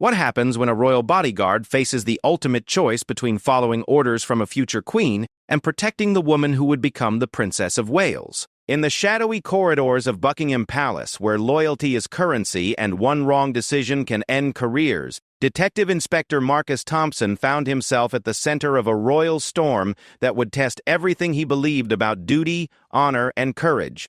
What happens when a royal bodyguard faces the ultimate choice between following orders from a future queen and protecting the woman who would become the Princess of Wales? In the shadowy corridors of Buckingham Palace, where loyalty is currency and one wrong decision can end careers, Detective Inspector Marcus Thompson found himself at the center of a royal storm that would test everything he believed about duty, honor, and courage.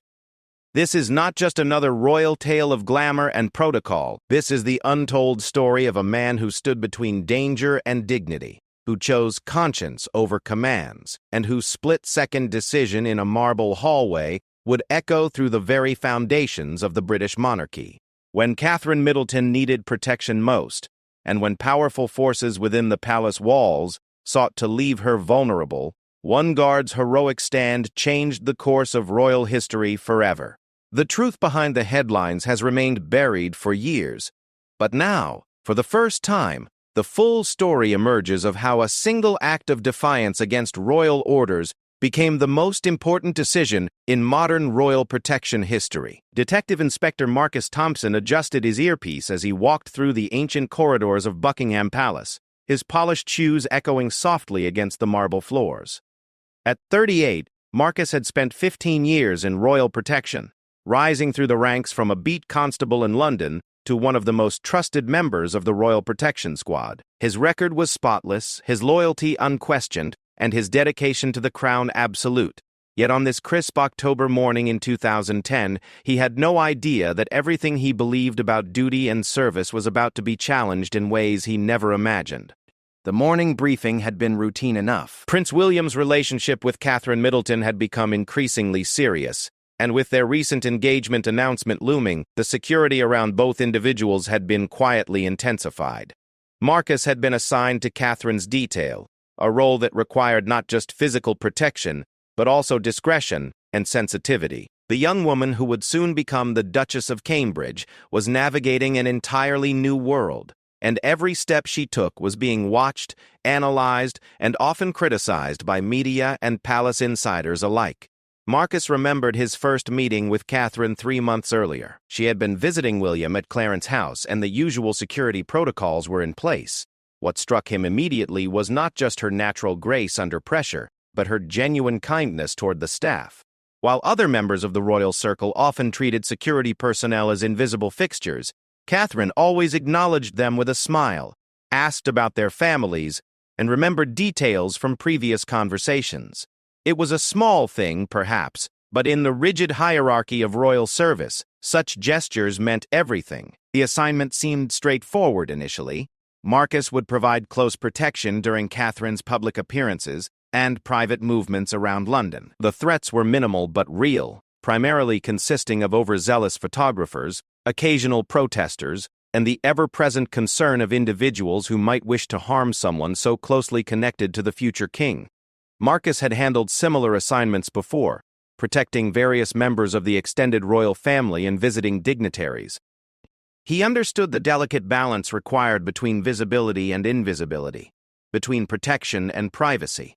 This is not just another royal tale of glamour and protocol. This is the untold story of a man who stood between danger and dignity, who chose conscience over commands, and whose split-second decision in a marble hallway would echo through the very foundations of the British monarchy. When Catherine Middleton needed protection most, and when powerful forces within the palace walls sought to leave her vulnerable, one guard's heroic stand changed the course of royal history forever. The truth behind the headlines has remained buried for years, but now, for the first time, the full story emerges of how a single act of defiance against royal orders became the most important decision in modern royal protection history. Detective Inspector Marcus Thompson adjusted his earpiece as he walked through the ancient corridors of Buckingham Palace, his polished shoes echoing softly against the marble floors. At 38, Marcus had spent 15 years in royal protection, rising through the ranks from a beat constable in London to one of the most trusted members of the Royal Protection Squad. His record was spotless, his loyalty unquestioned, and his dedication to the crown absolute. Yet on this crisp October morning in 2010, he had no idea that everything he believed about duty and service was about to be challenged in ways he never imagined. The morning briefing had been routine enough. Prince William's relationship with Catherine Middleton had become increasingly serious, and with their recent engagement announcement looming, the security around both individuals had been quietly intensified. Marcus had been assigned to Catherine's detail, a role that required not just physical protection, but also discretion and sensitivity. The young woman who would soon become the Duchess of Cambridge was navigating an entirely new world, and every step she took was being watched, analyzed, and often criticized by media and palace insiders alike. Marcus remembered his first meeting with Catherine 3 months earlier. She had been visiting William at Clarence House, and the usual security protocols were in place. What struck him immediately was not just her natural grace under pressure, but her genuine kindness toward the staff. While other members of the royal circle often treated security personnel as invisible fixtures, Catherine always acknowledged them with a smile, asked about their families, and remembered details from previous conversations. It was a small thing, perhaps, but in the rigid hierarchy of royal service, such gestures meant everything. The assignment seemed straightforward initially. Marcus would provide close protection during Catherine's public appearances and private movements around London. The threats were minimal but real, primarily consisting of overzealous photographers, occasional protesters, and the ever-present concern of individuals who might wish to harm someone so closely connected to the future king. Marcus had handled similar assignments before, protecting various members of the extended royal family and visiting dignitaries. He understood the delicate balance required between visibility and invisibility, between protection and privacy.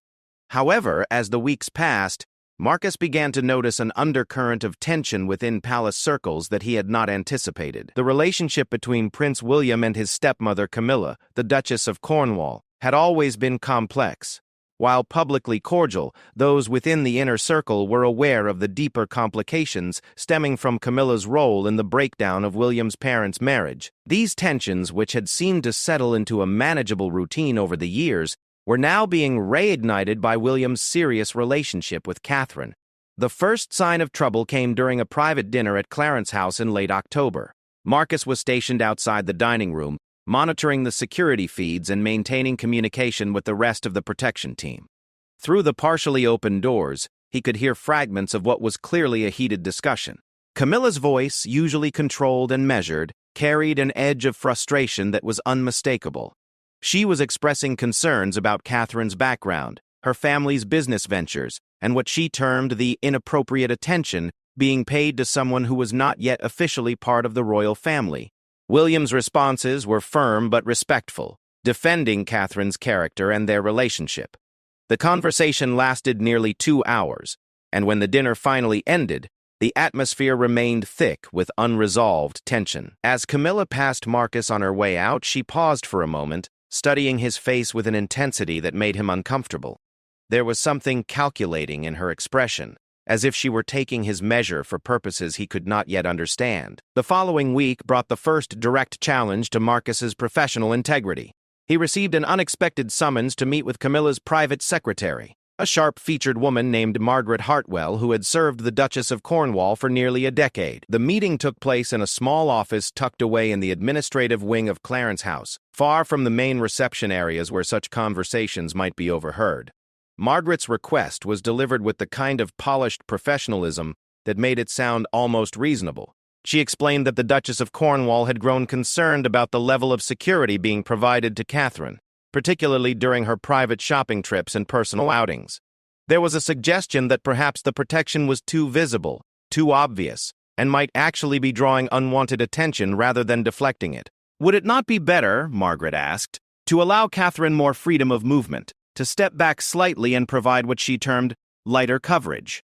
However, as the weeks passed, Marcus began to notice an undercurrent of tension within palace circles that he had not anticipated. The relationship between Prince William and his stepmother Camilla, the Duchess of Cornwall, had always been complex. While publicly cordial, those within the inner circle were aware of the deeper complications stemming from Camilla's role in the breakdown of William's parents' marriage. These tensions, which had seemed to settle into a manageable routine over the years, were now being reignited by William's serious relationship with Catherine. The first sign of trouble came during a private dinner at Clarence House in late October. Marcus was stationed outside the dining room, monitoring the security feeds and maintaining communication with the rest of the protection team. Through the partially open doors, he could hear fragments of what was clearly a heated discussion. Camilla's voice, usually controlled and measured, carried an edge of frustration that was unmistakable. She was expressing concerns about Catherine's background, her family's business ventures, and what she termed the inappropriate attention being paid to someone who was not yet officially part of the royal family. William's responses were firm but respectful, defending Catherine's character and their relationship. The conversation lasted nearly 2 hours, and when the dinner finally ended, The atmosphere remained thick with unresolved tension. As Camilla passed Marcus on her way out, she paused for a moment, studying his face with an intensity that made him uncomfortable. There was something calculating in her expression, as if she were taking his measure for purposes he could not yet understand. The following week brought the first direct challenge to Marcus's professional integrity. He received an unexpected summons to meet with Camilla's private secretary, a sharp-featured woman named Margaret Heartfelt who had served the Duchess of Cornwall for nearly a decade. The meeting took place in a small office tucked away in the administrative wing of Clarence House, far from the main reception areas where such conversations might be overheard. Margaret's request was delivered with the kind of polished professionalism that made it sound almost reasonable. She explained that the Duchess of Cornwall had grown concerned about the level of security being provided to Catherine, particularly during her private shopping trips and personal outings. There was a suggestion that perhaps the protection was too visible, too obvious, and might actually be drawing unwanted attention rather than deflecting it. Would it not be better, Margaret asked, to allow Catherine more freedom of movement, to step back slightly and provide what she termed lighter coverage?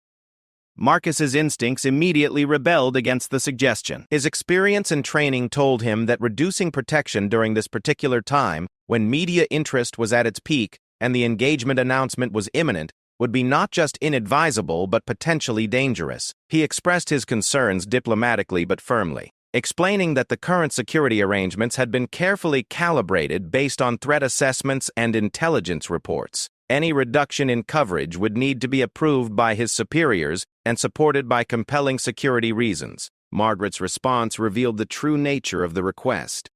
Marcus's instincts immediately rebelled against the suggestion. His experience and training told him that reducing protection during this particular time, when media interest was at its peak and the engagement announcement was imminent, would be not just inadvisable but potentially dangerous. He expressed his concerns diplomatically but firmly, explaining that the current security arrangements had been carefully calibrated based on threat assessments and intelligence reports. Any reduction in coverage would need to be approved by his superiors and supported by compelling security reasons. Margaret's response revealed the true nature of the request.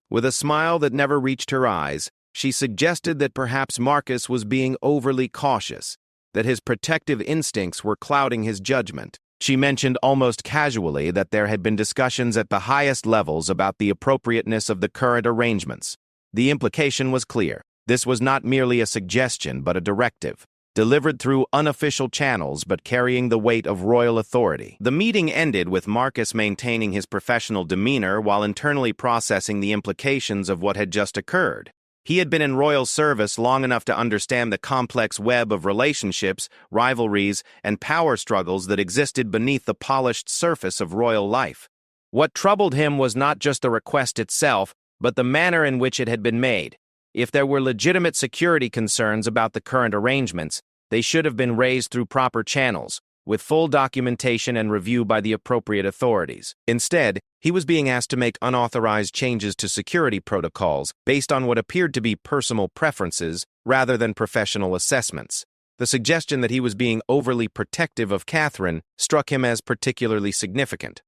With a smile that never reached her eyes, she suggested that perhaps Marcus was being overly cautious, that his protective instincts were clouding his judgment. She mentioned almost casually that there had been discussions at the highest levels about the appropriateness of the current arrangements. The implication was clear. This was not merely a suggestion but a directive, delivered through unofficial channels but carrying the weight of royal authority. The meeting ended with Marcus maintaining his professional demeanor while internally processing the implications of what had just occurred. He had been in royal service long enough to understand the complex web of relationships, rivalries, and power struggles that existed beneath the polished surface of royal life. What troubled him was not just the request itself, but the manner in which it had been made. If there were legitimate security concerns about the current arrangements, they should have been raised through proper channels, with full documentation and review by the appropriate authorities. Instead, he was being asked to make unauthorized changes to security protocols based on what appeared to be personal preferences rather than professional assessments. The suggestion that he was being overly protective of Catherine struck him as particularly significant.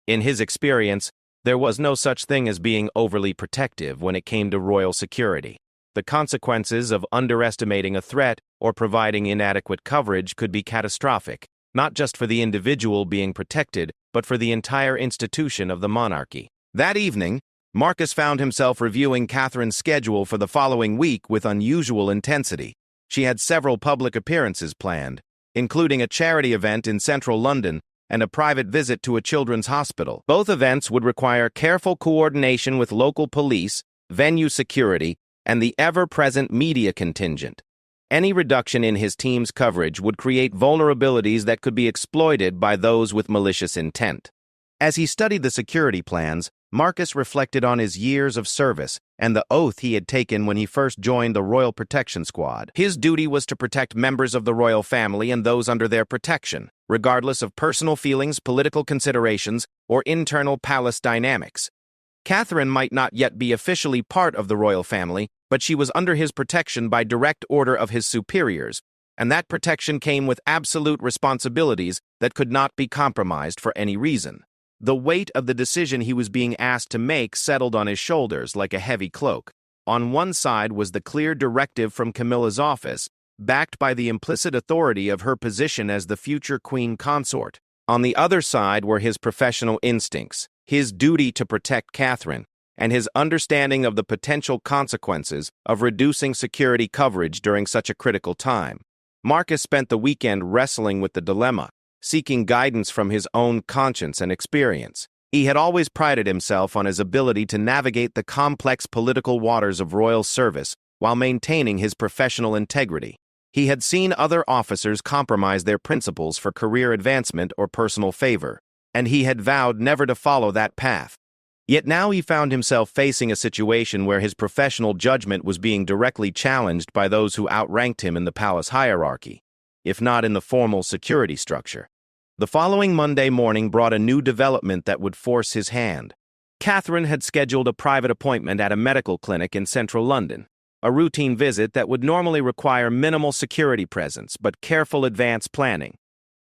In his experience, there was no such thing as being overly protective when it came to royal security. The consequences of underestimating a threat or providing inadequate coverage could be catastrophic, not just for the individual being protected, but for the entire institution of the monarchy. That evening, Marcus found himself reviewing Catherine's schedule for the following week with unusual intensity. She had several public appearances planned, including a charity event in central London and a private visit to a children's hospital. Both events would require careful coordination with local police, venue security, and the ever-present media contingent. Any reduction in his team's coverage would create vulnerabilities that could be exploited by those with malicious intent. As he studied the security plans, Marcus reflected on his years of service and the oath he had taken when he first joined the Royal Protection Squad. His duty was to protect members of the royal family and those under their protection, regardless of personal feelings, political considerations, or internal palace dynamics. Catherine might not yet be officially part of the royal family, but she was under his protection by direct order of his superiors, and that protection came with absolute responsibilities that could not be compromised for any reason. The weight of the decision he was being asked to make settled on his shoulders like a heavy cloak. On one side was the clear directive from Camilla's office, backed by the implicit authority of her position as the future queen consort. On the other side were his professional instincts, his duty to protect Catherine, and his understanding of the potential consequences of reducing security coverage during such a critical time. Marcus spent the weekend wrestling with the dilemma, seeking guidance from his own conscience and experience. He had always prided himself on his ability to navigate the complex political waters of royal service while maintaining his professional integrity. He had seen other officers compromise their principles for career advancement or personal favor, and he had vowed never to follow that path. Yet now he found himself facing a situation where his professional judgment was being directly challenged by those who outranked him in the palace hierarchy, if not in the formal security structure. The following Monday morning brought a new development that would force his hand. Catherine had scheduled a private appointment at a medical clinic in central London, a routine visit that would normally require minimal security presence but careful advance planning.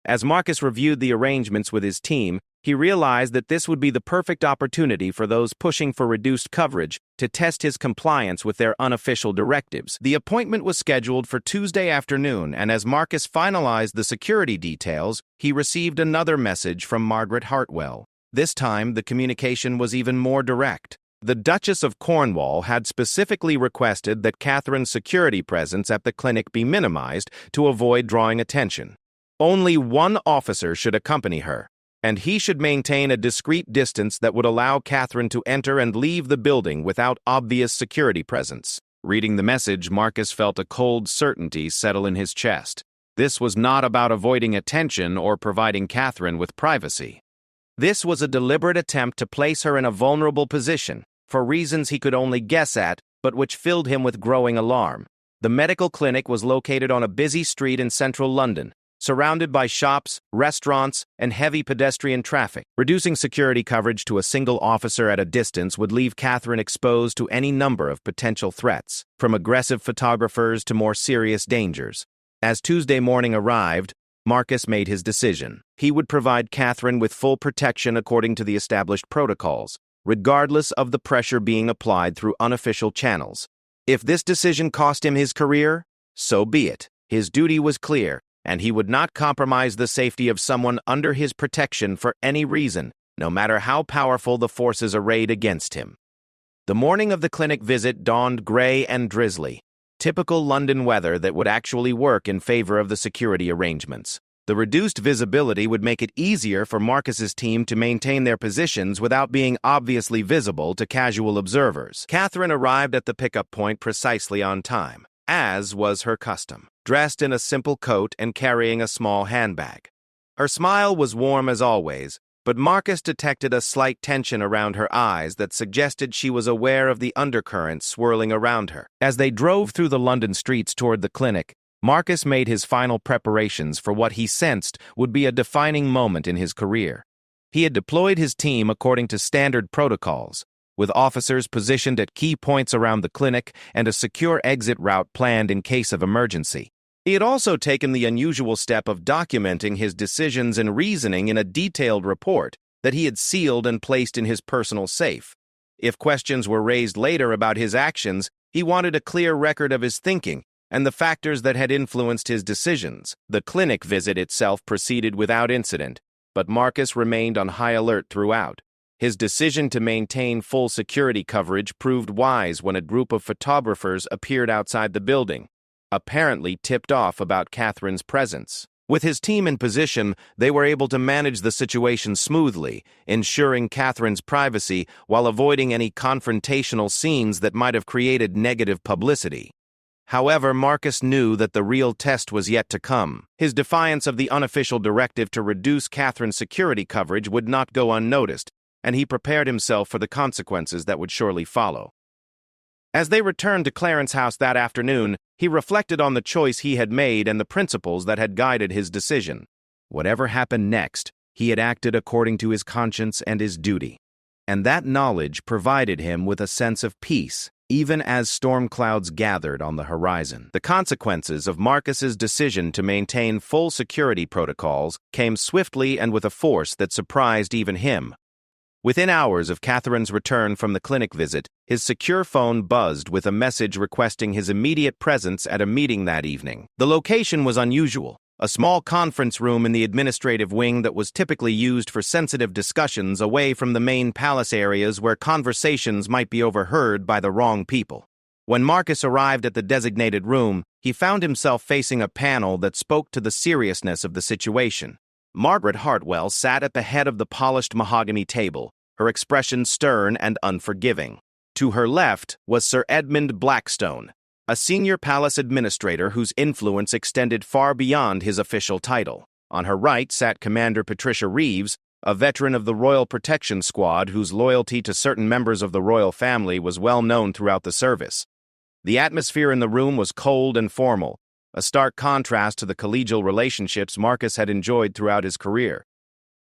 As Marcus reviewed the arrangements with his team, he realized that this would be the perfect opportunity for those pushing for reduced coverage to test his compliance with their unofficial directives. The appointment was scheduled for Tuesday afternoon, and as Marcus finalized the security details, he received another message from Margaret Hartwell. This time, the communication was even more direct. The Duchess of Cornwall had specifically requested that Catherine's security presence at the clinic be minimized to avoid drawing attention. Only one officer should accompany her, and he should maintain a discreet distance that would allow Catherine to enter and leave the building without obvious security presence. Reading the message, Marcus felt a cold certainty settle in his chest. This was not about avoiding attention or providing Catherine with privacy. This was a deliberate attempt to place her in a vulnerable position, for reasons he could only guess at, but which filled him with growing alarm. The medical clinic was located on a busy street in central London, surrounded by shops, restaurants, and heavy pedestrian traffic. Reducing security coverage to a single officer at a distance would leave Catherine exposed to any number of potential threats, from aggressive photographers to more serious dangers. As Tuesday morning arrived, Marcus made his decision. He would provide Catherine with full protection according to the established protocols, regardless of the pressure being applied through unofficial channels. If this decision cost him his career, so be it. His duty was clear, and he would not compromise the safety of someone under his protection for any reason, no matter how powerful the forces arrayed against him. The morning of the clinic visit dawned gray and drizzly, typical London weather that would actually work in favor of the security arrangements. The reduced visibility would make it easier for Marcus's team to maintain their positions without being obviously visible to casual observers. Catherine arrived at the pickup point precisely on time, as was her custom, dressed in a simple coat and carrying a small handbag. Her smile was warm as always, but Marcus detected a slight tension around her eyes that suggested she was aware of the undercurrents swirling around her. As they drove through the London streets toward the clinic, Marcus made his final preparations for what he sensed would be a defining moment in his career. He had deployed his team according to standard protocols, with officers positioned at key points around the clinic and a secure exit route planned in case of emergency. He had also taken the unusual step of documenting his decisions and reasoning in a detailed report that he had sealed and placed in his personal safe. If questions were raised later about his actions, he wanted a clear record of his thinking and the factors that had influenced his decisions. The clinic visit itself proceeded without incident, but Marcus remained on high alert throughout. His decision to maintain full security coverage proved wise when a group of photographers appeared outside the building, apparently tipped off about Catherine's presence. With his team in position, they were able to manage the situation smoothly, ensuring Catherine's privacy while avoiding any confrontational scenes that might have created negative publicity. However, Marcus knew that the real test was yet to come. His defiance of the unofficial directive to reduce Catherine's security coverage would not go unnoticed, and he prepared himself for the consequences that would surely follow. As they returned to Clarence House that afternoon, he reflected on the choice he had made and the principles that had guided his decision. Whatever happened next, he had acted according to his conscience and his duty, and that knowledge provided him with a sense of peace, even as storm clouds gathered on the horizon. The consequences of Marcus's decision to maintain full security protocols came swiftly and with a force that surprised even him. Within hours of Catherine's return from the clinic visit, his secure phone buzzed with a message requesting his immediate presence at a meeting that evening. The location was unusual, a small conference room in the administrative wing that was typically used for sensitive discussions away from the main palace areas where conversations might be overheard by the wrong people. When Marcus arrived at the designated room, he found himself facing a panel that spoke to the seriousness of the situation. Margaret Hartwell sat at the head of the polished mahogany table, her expression stern and unforgiving. To her left was Sir Edmund Blackstone, a senior palace administrator whose influence extended far beyond his official title. On her right sat Commander Patricia Reeves, a veteran of the Royal Protection Squad whose loyalty to certain members of the royal family was well known throughout the service. The atmosphere in the room was cold and formal, a stark contrast to the collegial relationships Marcus had enjoyed throughout his career.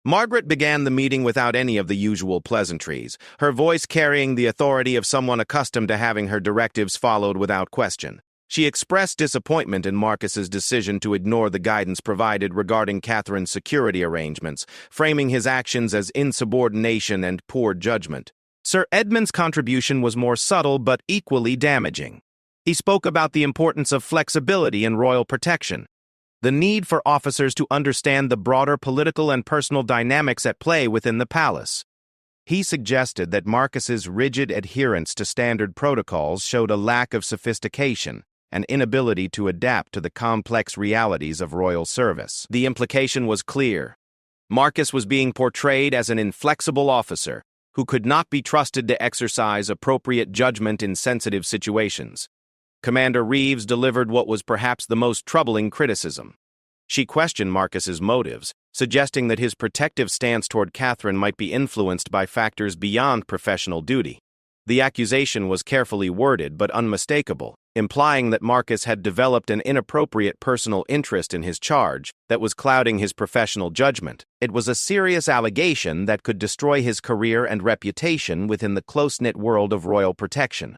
Margaret began the meeting without any of the usual pleasantries, her voice carrying the authority of someone accustomed to having her directives followed without question. She expressed disappointment in Marcus's decision to ignore the guidance provided regarding Catherine's security arrangements, framing his actions as insubordination and poor judgment. Sir Edmund's contribution was more subtle but equally damaging. He spoke about the importance of flexibility in royal protection, the need for officers to understand the broader political and personal dynamics at play within the palace. He suggested that Marcus's rigid adherence to standard protocols showed a lack of sophistication, an inability to adapt to the complex realities of royal service. The implication was clear. Marcus was being portrayed as an inflexible officer who could not be trusted to exercise appropriate judgment in sensitive situations. Commander Reeves delivered what was perhaps the most troubling criticism. She questioned Marcus's motives, suggesting that his protective stance toward Catherine might be influenced by factors beyond professional duty. The accusation was carefully worded but unmistakable, implying that Marcus had developed an inappropriate personal interest in his charge that was clouding his professional judgment. It was a serious allegation that could destroy his career and reputation within the close-knit world of royal protection.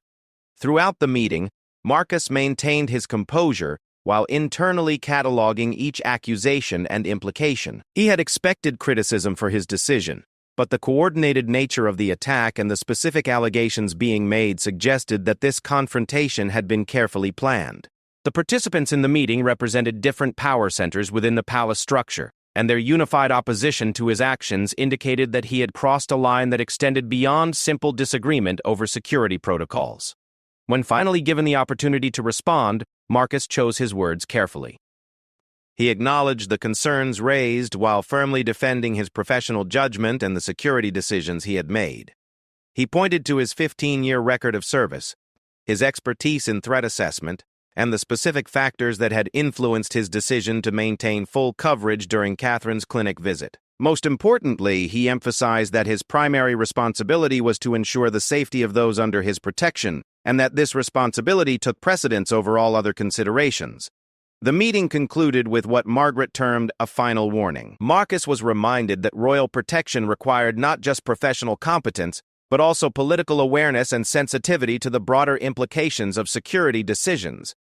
Throughout the meeting, Marcus maintained his composure while internally cataloging each accusation and implication. He had expected criticism for his decision, but the coordinated nature of the attack and the specific allegations being made suggested that this confrontation had been carefully planned. The participants in the meeting represented different power centers within the palace structure, and their unified opposition to his actions indicated that he had crossed a line that extended beyond simple disagreement over security protocols. When finally given the opportunity to respond, Marcus chose his words carefully. He acknowledged the concerns raised while firmly defending his professional judgment and the security decisions he had made. He pointed to his 15-year record of service, his expertise in threat assessment, and the specific factors that had influenced his decision to maintain full coverage during Catherine's clinic visit. Most importantly, he emphasized that his primary responsibility was to ensure the safety of those under his protection, and that this responsibility took precedence over all other considerations. The meeting concluded with what Margaret termed a final warning. Marcus was reminded that royal protection required not just professional competence, but also political awareness and sensitivity to the broader implications of security decisions.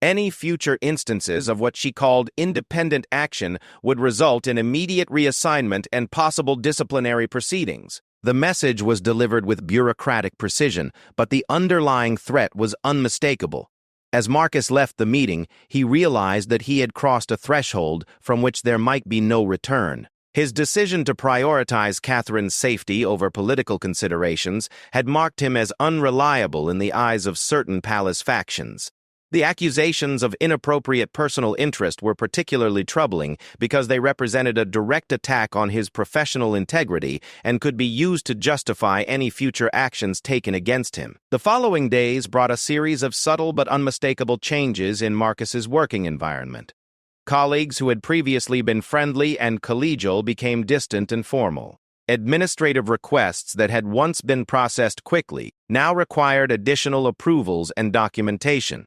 Any future instances of what she called independent action would result in immediate reassignment and possible disciplinary proceedings. The message was delivered with bureaucratic precision, but the underlying threat was unmistakable. As Marcus left the meeting, he realized that he had crossed a threshold from which there might be no return. His decision to prioritize Catherine's safety over political considerations had marked him as unreliable in the eyes of certain palace factions. The accusations of inappropriate personal interest were particularly troubling because they represented a direct attack on his professional integrity and could be used to justify any future actions taken against him. The following days brought a series of subtle but unmistakable changes in Marcus's working environment. Colleagues who had previously been friendly and collegial became distant and formal. Administrative requests that had once been processed quickly now required additional approvals and documentation.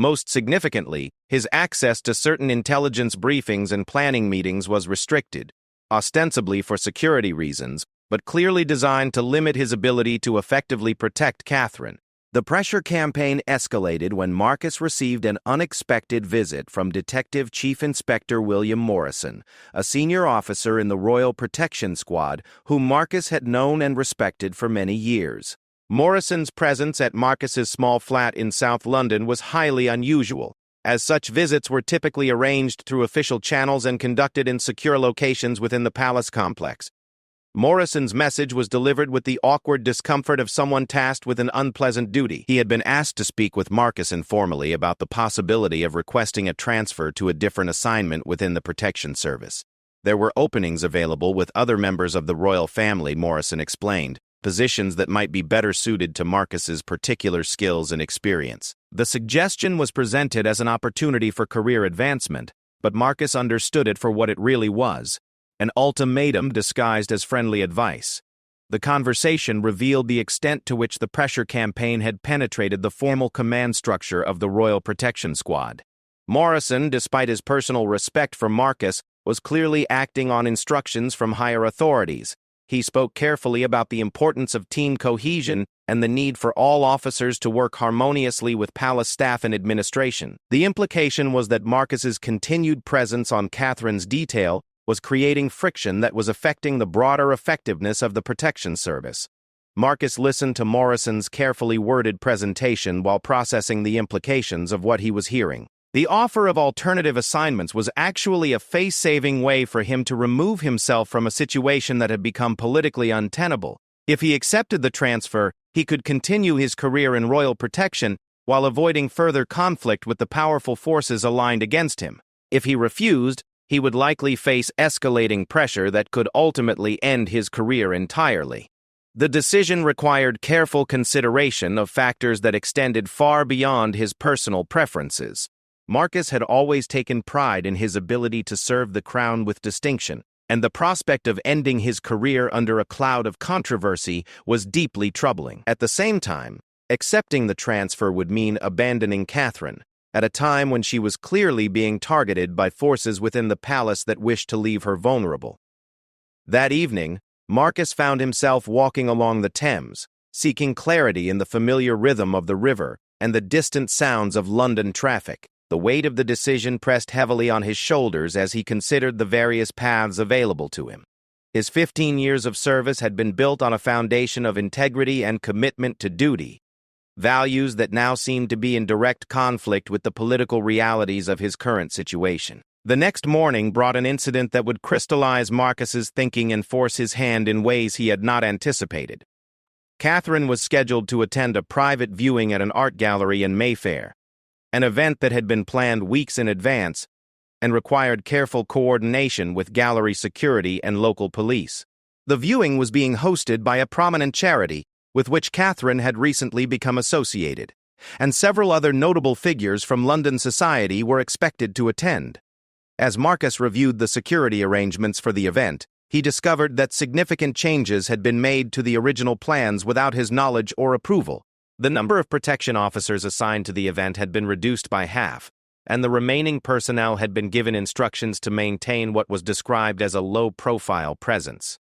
Most significantly, his access to certain intelligence briefings and planning meetings was restricted, ostensibly for security reasons, but clearly designed to limit his ability to effectively protect Catherine. The pressure campaign escalated when Marcus received an unexpected visit from Detective Chief Inspector William Morrison, a senior officer in the Royal Protection Squad whom Marcus had known and respected for many years. Morrison's presence at Marcus's small flat in South London was highly unusual, as such visits were typically arranged through official channels and conducted in secure locations within the palace complex. Morrison's message was delivered with the awkward discomfort of someone tasked with an unpleasant duty. He had been asked to speak with Marcus informally about the possibility of requesting a transfer to a different assignment within the protection service. There were openings available with other members of the royal family, Morrison explained, positions that might be better suited to Marcus's particular skills and experience. The suggestion was presented as an opportunity for career advancement, but Marcus understood it for what it really was, an ultimatum disguised as friendly advice. The conversation revealed the extent to which the pressure campaign had penetrated the formal command structure of the Royal Protection Squad. Morrison, despite his personal respect for Marcus, was clearly acting on instructions from higher authorities. He spoke carefully about the importance of team cohesion and the need for all officers to work harmoniously with palace staff and administration. The implication was that Marcus's continued presence on Catherine's detail was creating friction that was affecting the broader effectiveness of the protection service. Marcus listened to Morrison's carefully worded presentation while processing the implications of what he was hearing. The offer of alternative assignments was actually a face-saving way for him to remove himself from a situation that had become politically untenable. If he accepted the transfer, he could continue his career in royal protection while avoiding further conflict with the powerful forces aligned against him. If he refused, he would likely face escalating pressure that could ultimately end his career entirely. The decision required careful consideration of factors that extended far beyond his personal preferences. Marcus had always taken pride in his ability to serve the crown with distinction, and the prospect of ending his career under a cloud of controversy was deeply troubling. At the same time, accepting the transfer would mean abandoning Catherine, at a time when she was clearly being targeted by forces within the palace that wished to leave her vulnerable. That evening, Marcus found himself walking along the Thames, seeking clarity in the familiar rhythm of the river and the distant sounds of London traffic. The weight of the decision pressed heavily on his shoulders as he considered the various paths available to him. His 15 years of service had been built on a foundation of integrity and commitment to duty, values that now seemed to be in direct conflict with the political realities of his current situation. The next morning brought an incident that would crystallize Marcus's thinking and force his hand in ways he had not anticipated. Catherine was scheduled to attend a private viewing at an art gallery in Mayfair, an event that had been planned weeks in advance and required careful coordination with gallery security and local police. The viewing was being hosted by a prominent charity with which Catherine had recently become associated, and several other notable figures from London society were expected to attend. As Marcus reviewed the security arrangements for the event, he discovered that significant changes had been made to the original plans without his knowledge or approval. The number of protection officers assigned to the event had been reduced by half, and the remaining personnel had been given instructions to maintain what was described as a low-profile presence.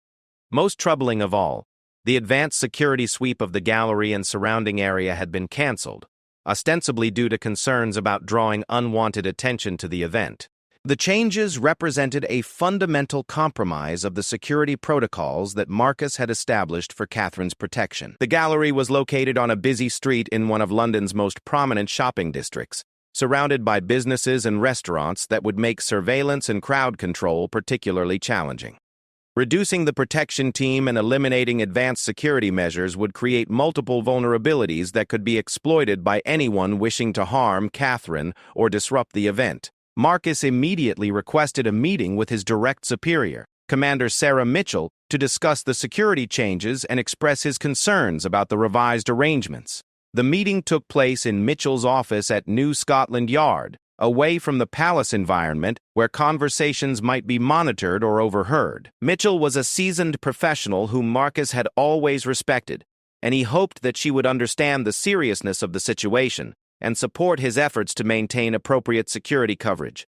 Most troubling of all, the advanced security sweep of the gallery and surrounding area had been cancelled, ostensibly due to concerns about drawing unwanted attention to the event. The changes represented a fundamental compromise of the security protocols that Marcus had established for Catherine's protection. The gallery was located on a busy street in one of London's most prominent shopping districts, surrounded by businesses and restaurants that would make surveillance and crowd control particularly challenging. Reducing the protection team and eliminating advanced security measures would create multiple vulnerabilities that could be exploited by anyone wishing to harm Catherine or disrupt the event. Marcus immediately requested a meeting with his direct superior, Commander Sarah Mitchell, to discuss the security changes and express his concerns about the revised arrangements. The meeting took place in Mitchell's office at New Scotland Yard, away from the palace environment where conversations might be monitored or overheard. Mitchell was a seasoned professional whom Marcus had always respected, and he hoped that she would understand the seriousness of the situation and support his efforts to maintain appropriate security coverage.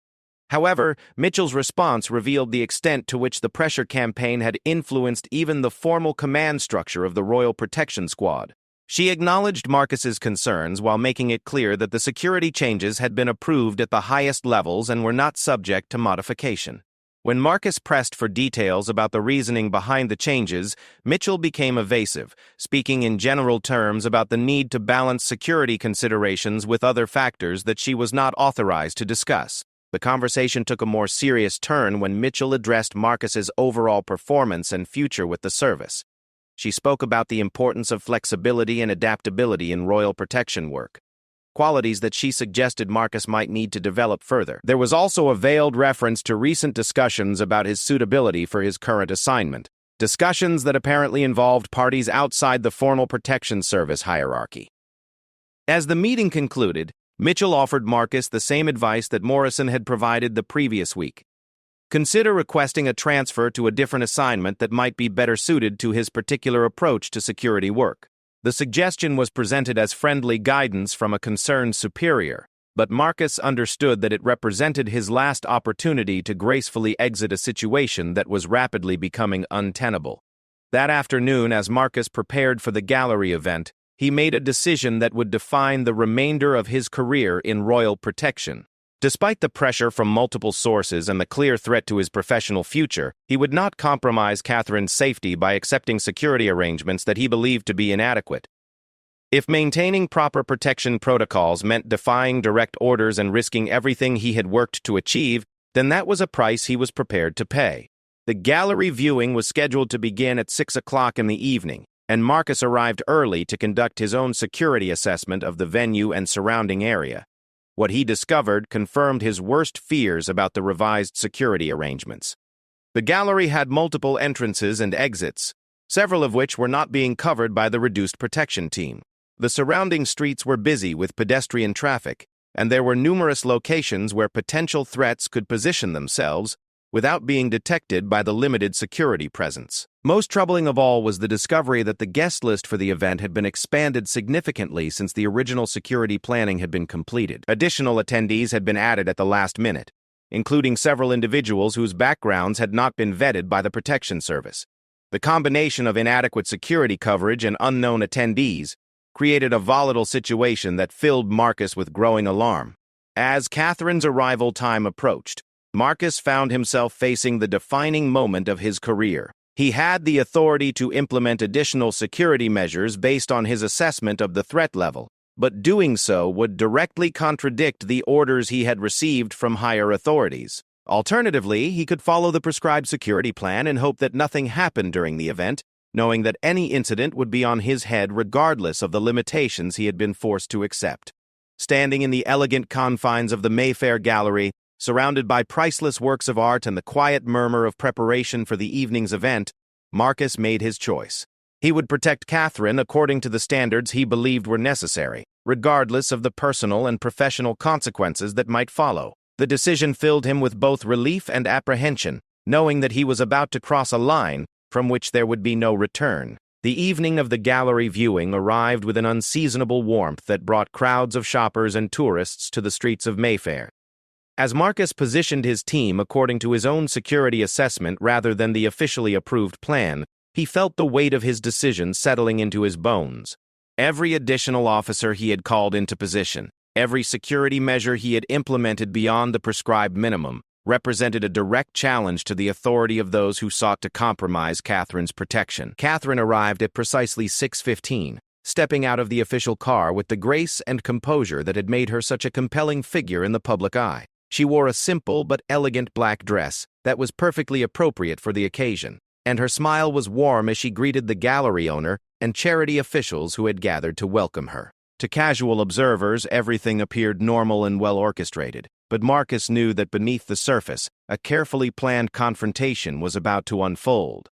However, Mitchell's response revealed the extent to which the pressure campaign had influenced even the formal command structure of the Royal Protection Squad. She acknowledged Marcus's concerns while making it clear that the security changes had been approved at the highest levels and were not subject to modification. When Marcus pressed for details about the reasoning behind the changes, Mitchell became evasive, speaking in general terms about the need to balance security considerations with other factors that she was not authorized to discuss. The conversation took a more serious turn when Mitchell addressed Marcus's overall performance and future with the service. She spoke about the importance of flexibility and adaptability in royal protection work, qualities that she suggested Marcus might need to develop further. There was also a veiled reference to recent discussions about his suitability for his current assignment, discussions that apparently involved parties outside the formal protection service hierarchy. As the meeting concluded, Mitchell offered Marcus the same advice that Morrison had provided the previous week. Consider requesting a transfer to a different assignment that might be better suited to his particular approach to security work. The suggestion was presented as friendly guidance from a concerned superior, but Marcus understood that it represented his last opportunity to gracefully exit a situation that was rapidly becoming untenable. That afternoon, as Marcus prepared for the gallery event, he made a decision that would define the remainder of his career in royal protection. Despite the pressure from multiple sources and the clear threat to his professional future, he would not compromise Catherine's safety by accepting security arrangements that he believed to be inadequate. If maintaining proper protection protocols meant defying direct orders and risking everything he had worked to achieve, then that was a price he was prepared to pay. The gallery viewing was scheduled to begin at 6 o'clock in the evening, and Marcus arrived early to conduct his own security assessment of the venue and surrounding area. What he discovered confirmed his worst fears about the revised security arrangements. The gallery had multiple entrances and exits, several of which were not being covered by the reduced protection team. The surrounding streets were busy with pedestrian traffic, and there were numerous locations where potential threats could position themselves without being detected by the limited security presence. Most troubling of all was the discovery that the guest list for the event had been expanded significantly since the original security planning had been completed. Additional attendees had been added at the last minute, including several individuals whose backgrounds had not been vetted by the Protection Service. The combination of inadequate security coverage and unknown attendees created a volatile situation that filled Marcus with growing alarm. As Catherine's arrival time approached, Marcus found himself facing the defining moment of his career. He had the authority to implement additional security measures based on his assessment of the threat level, but doing so would directly contradict the orders he had received from higher authorities. Alternatively, he could follow the prescribed security plan and hope that nothing happened during the event, knowing that any incident would be on his head regardless of the limitations he had been forced to accept. Standing in the elegant confines of the Mayfair Gallery, surrounded by priceless works of art and the quiet murmur of preparation for the evening's event, Marcus made his choice. He would protect Catherine according to the standards he believed were necessary, regardless of the personal and professional consequences that might follow. The decision filled him with both relief and apprehension, knowing that he was about to cross a line from which there would be no return. The evening of the gallery viewing arrived with an unseasonable warmth that brought crowds of shoppers and tourists to the streets of Mayfair. As Marcus positioned his team according to his own security assessment rather than the officially approved plan, he felt the weight of his decision settling into his bones. Every additional officer he had called into position, every security measure he had implemented beyond the prescribed minimum, represented a direct challenge to the authority of those who sought to compromise Catherine's protection. Catherine arrived at precisely 6:15, stepping out of the official car with the grace and composure that had made her such a compelling figure in the public eye. She wore a simple but elegant black dress that was perfectly appropriate for the occasion, and her smile was warm as she greeted the gallery owner and charity officials who had gathered to welcome her. To casual observers, everything appeared normal and well orchestrated, but Marcus knew that beneath the surface, a carefully planned confrontation was about to unfold.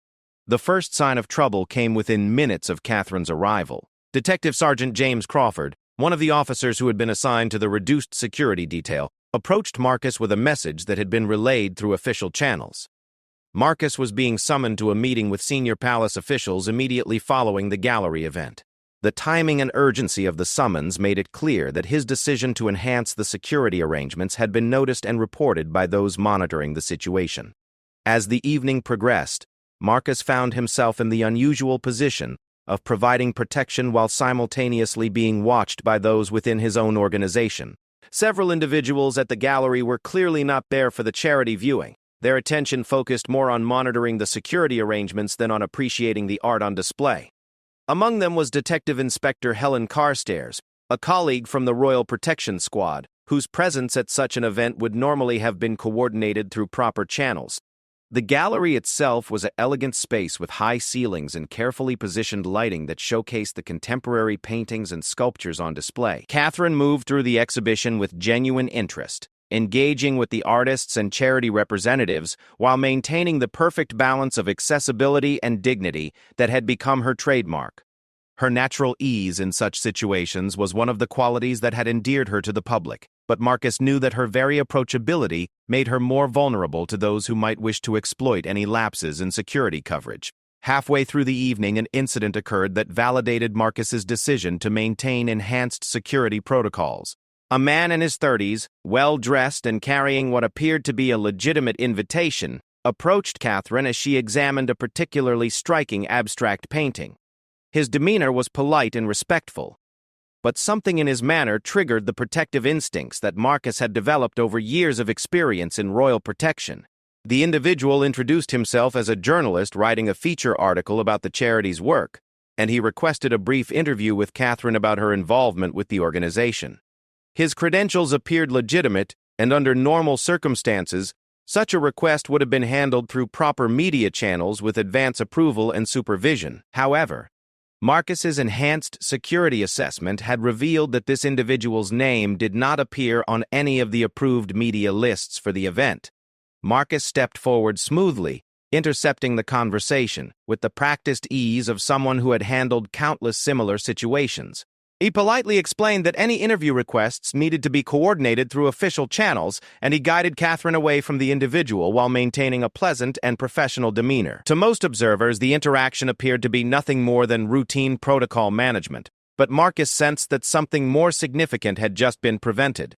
The first sign of trouble came within minutes of Catherine's arrival. Detective Sergeant James Crawford, one of the officers who had been assigned to the reduced security detail, approached Marcus with a message that had been relayed through official channels. Marcus was being summoned to a meeting with senior palace officials immediately following the gallery event. The timing and urgency of the summons made it clear that his decision to enhance the security arrangements had been noticed and reported by those monitoring the situation. As the evening progressed, Marcus found himself in the unusual position of providing protection while simultaneously being watched by those within his own organization. Several individuals at the gallery were clearly not there for the charity viewing. Their attention focused more on monitoring the security arrangements than on appreciating the art on display. Among them was Detective Inspector Helen Carstairs, a colleague from the Royal Protection Squad, whose presence at such an event would normally have been coordinated through proper channels. The gallery itself was an elegant space with high ceilings and carefully positioned lighting that showcased the contemporary paintings and sculptures on display. Catherine moved through the exhibition with genuine interest, engaging with the artists and charity representatives while maintaining the perfect balance of accessibility and dignity that had become her trademark. Her natural ease in such situations was one of the qualities that had endeared her to the public, but Marcus knew that her very approachability made her more vulnerable to those who might wish to exploit any lapses in security coverage. Halfway through the evening, an incident occurred that validated Marcus's decision to maintain enhanced security protocols. A man in his 30s, well-dressed and carrying what appeared to be a legitimate invitation, approached Catherine as she examined a particularly striking abstract painting. His demeanor was polite and respectful, but something in his manner triggered the protective instincts that Marcus had developed over years of experience in royal protection. The individual introduced himself as a journalist writing a feature article about the charity's work, and he requested a brief interview with Catherine about her involvement with the organization. His credentials appeared legitimate, and under normal circumstances, such a request would have been handled through proper media channels with advance approval and supervision. However, Marcus's enhanced security assessment had revealed that this individual's name did not appear on any of the approved media lists for the event. Marcus stepped forward smoothly, intercepting the conversation with the practiced ease of someone who had handled countless similar situations. He politely explained that any interview requests needed to be coordinated through official channels, and he guided Catherine away from the individual while maintaining a pleasant and professional demeanor. To most observers, the interaction appeared to be nothing more than routine protocol management, but Marcus sensed that something more significant had just been prevented.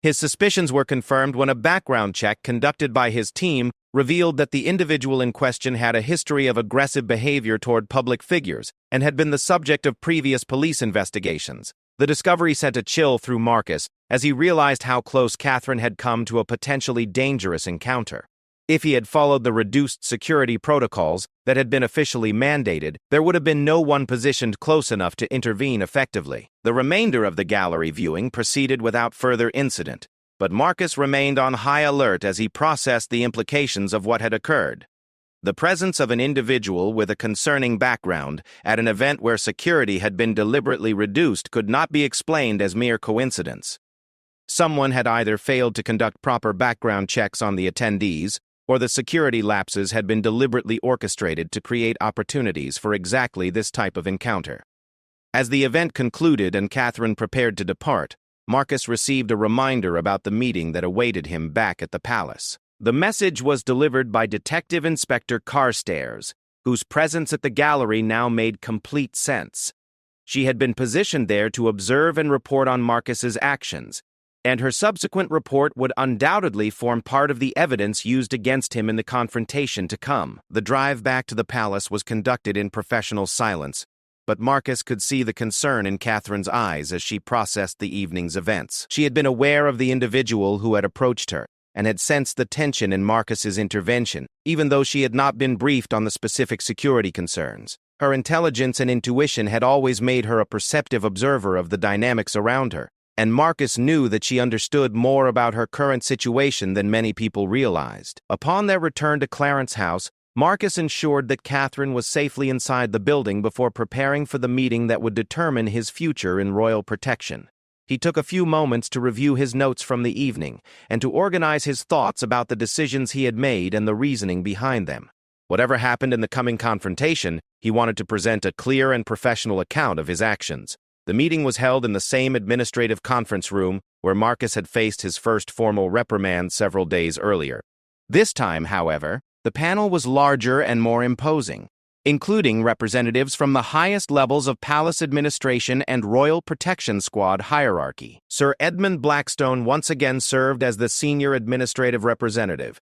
His suspicions were confirmed when a background check conducted by his team revealed that the individual in question had a history of aggressive behavior toward public figures and had been the subject of previous police investigations. The discovery sent a chill through Marcus as he realized how close Catherine had come to a potentially dangerous encounter. If he had followed the reduced security protocols that had been officially mandated, there would have been no one positioned close enough to intervene effectively. The remainder of the gallery viewing proceeded without further incident, but Marcus remained on high alert as he processed the implications of what had occurred. The presence of an individual with a concerning background at an event where security had been deliberately reduced could not be explained as mere coincidence. Someone had either failed to conduct proper background checks on the attendees, or the security lapses had been deliberately orchestrated to create opportunities for exactly this type of encounter. As the event concluded and Catherine prepared to depart, Marcus received a reminder about the meeting that awaited him back at the palace. The message was delivered by Detective Inspector Carstairs, whose presence at the gallery now made complete sense. She had been positioned there to observe and report on Marcus's actions, and her subsequent report would undoubtedly form part of the evidence used against him in the confrontation to come. The drive back to the palace was conducted in professional silence, but Marcus could see the concern in Catherine's eyes as she processed the evening's events. She had been aware of the individual who had approached her, and had sensed the tension in Marcus's intervention, even though she had not been briefed on the specific security concerns. Her intelligence and intuition had always made her a perceptive observer of the dynamics around her, and Marcus knew that she understood more about her current situation than many people realized. Upon their return to Clarence's house, Marcus ensured that Catherine was safely inside the building before preparing for the meeting that would determine his future in royal protection. He took a few moments to review his notes from the evening and to organize his thoughts about the decisions he had made and the reasoning behind them. Whatever happened in the coming confrontation, he wanted to present a clear and professional account of his actions. The meeting was held in the same administrative conference room where Marcus had faced his first formal reprimand several days earlier. This time, however, the panel was larger and more imposing, including representatives from the highest levels of palace administration and royal protection squad hierarchy. Sir Edmund Blackstone once again served as the senior administrative representative,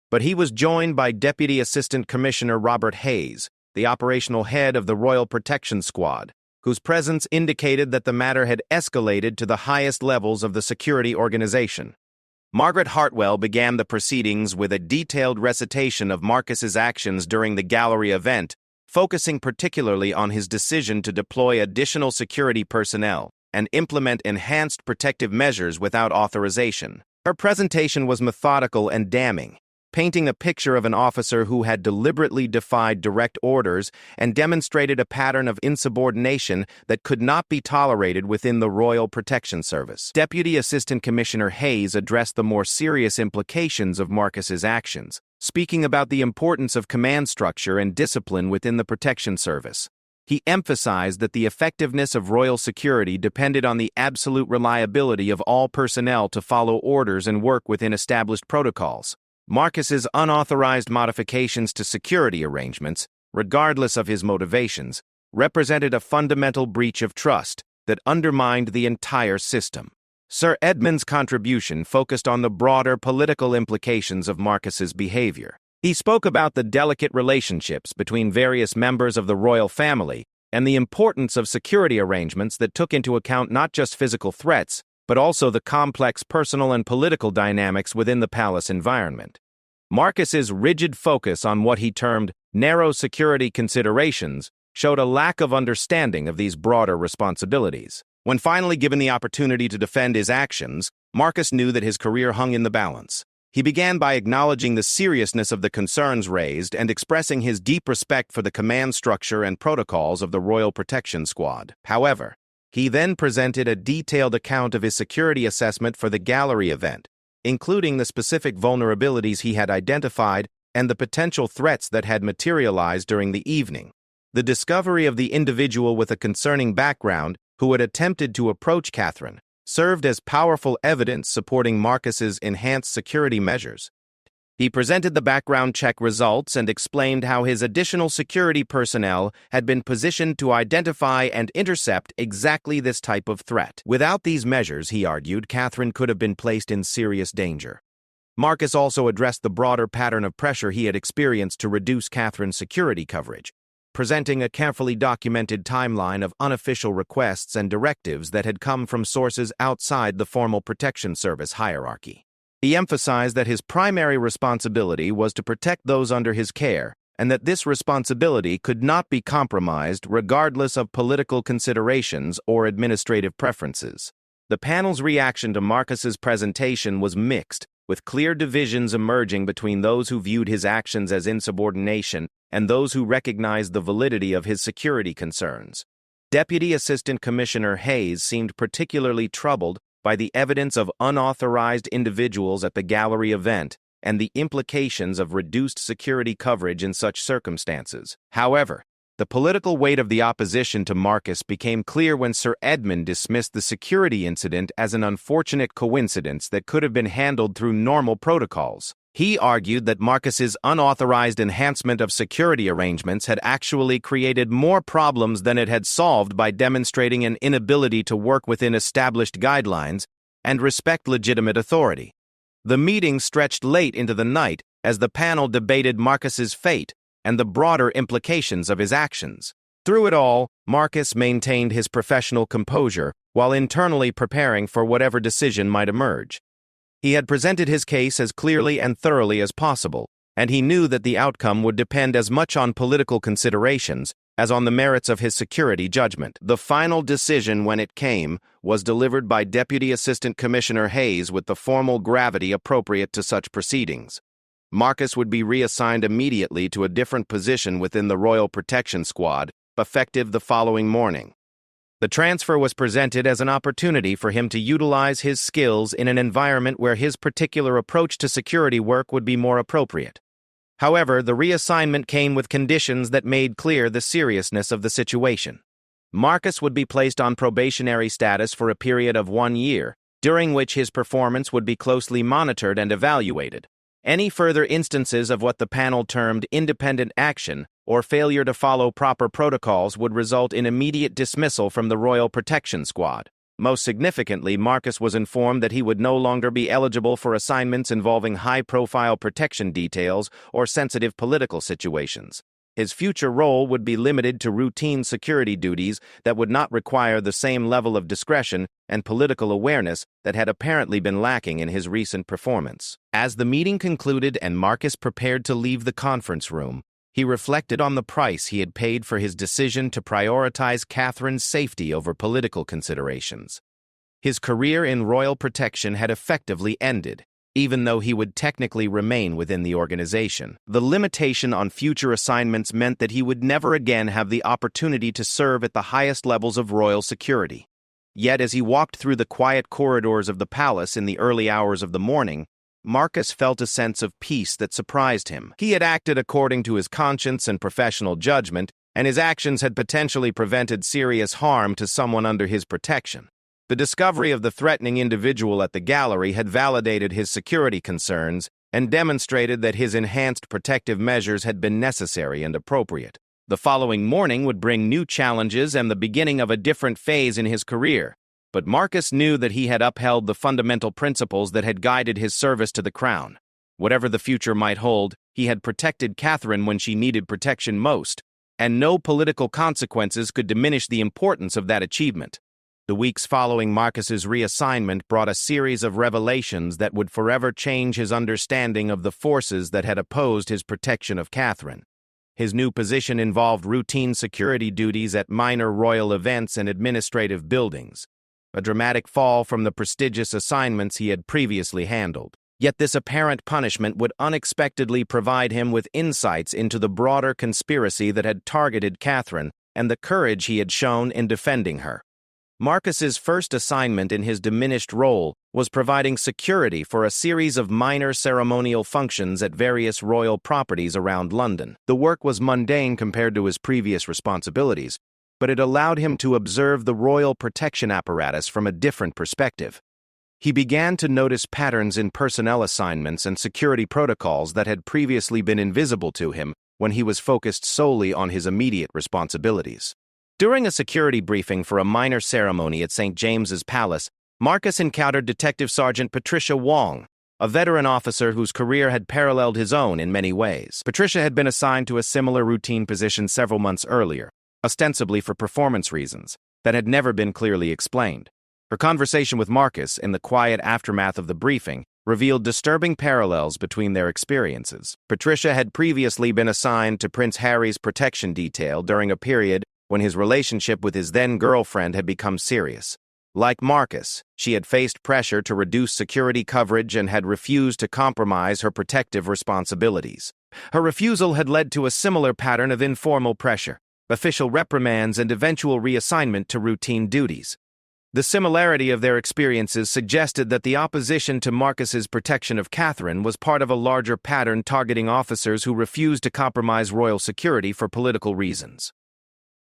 but he was joined by Deputy Assistant Commissioner Robert Hayes, the operational head of the Royal Protection Squad, whose presence indicated that the matter had escalated to the highest levels of the security organization. Margaret Hartwell began the proceedings with a detailed recitation of Marcus's actions during the gallery event, focusing particularly on his decision to deploy additional security personnel and implement enhanced protective measures without authorization. Her presentation was methodical and damning, painting a picture of an officer who had deliberately defied direct orders and demonstrated a pattern of insubordination that could not be tolerated within the Royal Protection Service. Deputy Assistant Commissioner Hayes addressed the more serious implications of Marcus's actions, speaking about the importance of command structure and discipline within the Protection Service. He emphasized that the effectiveness of royal security depended on the absolute reliability of all personnel to follow orders and work within established protocols. Marcus's unauthorized modifications to security arrangements, regardless of his motivations, represented a fundamental breach of trust that undermined the entire system. Sir Edmund's contribution focused on the broader political implications of Marcus's behavior. He spoke about the delicate relationships between various members of the royal family and the importance of security arrangements that took into account not just physical threats, but also the complex personal and political dynamics within the palace environment. Marcus's rigid focus on what he termed narrow security considerations showed a lack of understanding of these broader responsibilities. When finally given the opportunity to defend his actions, Marcus knew that his career hung in the balance. He began by acknowledging the seriousness of the concerns raised and expressing his deep respect for the command structure and protocols of the Royal Protection Squad. However, he then presented a detailed account of his security assessment for the gallery event, including the specific vulnerabilities he had identified and the potential threats that had materialized during the evening. The discovery of the individual with a concerning background who had attempted to approach Catherine served as powerful evidence supporting Marcus's enhanced security measures. He presented the background check results and explained how his additional security personnel had been positioned to identify and intercept exactly this type of threat. Without these measures, he argued, Catherine could have been placed in serious danger. Marcus also addressed the broader pattern of pressure he had experienced to reduce Catherine's security coverage, presenting a carefully documented timeline of unofficial requests and directives that had come from sources outside the formal protection service hierarchy. He emphasized that his primary responsibility was to protect those under his care, and that this responsibility could not be compromised regardless of political considerations or administrative preferences. The panel's reaction to Marcus's presentation was mixed, with clear divisions emerging between those who viewed his actions as insubordination and those who recognized the validity of his security concerns. Deputy Assistant Commissioner Hayes seemed particularly troubled by the evidence of unauthorized individuals at the gallery event and the implications of reduced security coverage in such circumstances. However, the political weight of the opposition to Marcus became clear when Sir Edmund dismissed the security incident as an unfortunate coincidence that could have been handled through normal protocols. He argued that Marcus's unauthorized enhancement of security arrangements had actually created more problems than it had solved by demonstrating an inability to work within established guidelines and respect legitimate authority. The meeting stretched late into the night as the panel debated Marcus's fate and the broader implications of his actions. Through it all, Marcus maintained his professional composure while internally preparing for whatever decision might emerge. He had presented his case as clearly and thoroughly as possible, and he knew that the outcome would depend as much on political considerations as on the merits of his security judgment. The final decision, when it came, was delivered by Deputy Assistant Commissioner Hayes with the formal gravity appropriate to such proceedings. Marcus would be reassigned immediately to a different position within the Royal Protection Squad, effective the following morning. The transfer was presented as an opportunity for him to utilize his skills in an environment where his particular approach to security work would be more appropriate. However, the reassignment came with conditions that made clear the seriousness of the situation. Marcus would be placed on probationary status for a period of 1 year, during which his performance would be closely monitored and evaluated. Any further instances of what the panel termed independent action or failure to follow proper protocols would result in immediate dismissal from the Royal Protection Squad. Most significantly, Marcus was informed that he would no longer be eligible for assignments involving high-profile protection details or sensitive political situations. His future role would be limited to routine security duties that would not require the same level of discretion and political awareness that had apparently been lacking in his recent performance. As the meeting concluded and Marcus prepared to leave the conference room, he reflected on the price he had paid for his decision to prioritize Catherine's safety over political considerations. His career in royal protection had effectively ended, even though he would technically remain within the organization. The limitation on future assignments meant that he would never again have the opportunity to serve at the highest levels of royal security. Yet as he walked through the quiet corridors of the palace in the early hours of the morning, Marcus felt a sense of peace that surprised him. He had acted according to his conscience and professional judgment, and his actions had potentially prevented serious harm to someone under his protection. The discovery of the threatening individual at the gallery had validated his security concerns and demonstrated that his enhanced protective measures had been necessary and appropriate. The following morning would bring new challenges and the beginning of a different phase in his career, but Marcus knew that he had upheld the fundamental principles that had guided his service to the crown. Whatever the future might hold, he had protected Catherine when she needed protection most, and no political consequences could diminish the importance of that achievement. The weeks following Marcus's reassignment brought a series of revelations that would forever change his understanding of the forces that had opposed his protection of Catherine. His new position involved routine security duties at minor royal events and administrative buildings, a dramatic fall from the prestigious assignments he had previously handled. Yet this apparent punishment would unexpectedly provide him with insights into the broader conspiracy that had targeted Catherine and the courage he had shown in defending her. Marcus's first assignment in his diminished role was providing security for a series of minor ceremonial functions at various royal properties around London. The work was mundane compared to his previous responsibilities, but it allowed him to observe the royal protection apparatus from a different perspective. He began to notice patterns in personnel assignments and security protocols that had previously been invisible to him when he was focused solely on his immediate responsibilities. During a security briefing for a minor ceremony at St. James's Palace, Marcus encountered Detective Sergeant Patricia Wong, a veteran officer whose career had paralleled his own in many ways. Patricia had been assigned to a similar routine position several months earlier, ostensibly for performance reasons, that had never been clearly explained. Her conversation with Marcus in the quiet aftermath of the briefing revealed disturbing parallels between their experiences. Patricia had previously been assigned to Prince Harry's protection detail during a period when his relationship with his then-girlfriend had become serious. Like Marcus, she had faced pressure to reduce security coverage and had refused to compromise her protective responsibilities. Her refusal had led to a similar pattern of informal pressure, official reprimands, and eventual reassignment to routine duties. The similarity of their experiences suggested that the opposition to Marcus's protection of Catherine was part of a larger pattern targeting officers who refused to compromise royal security for political reasons.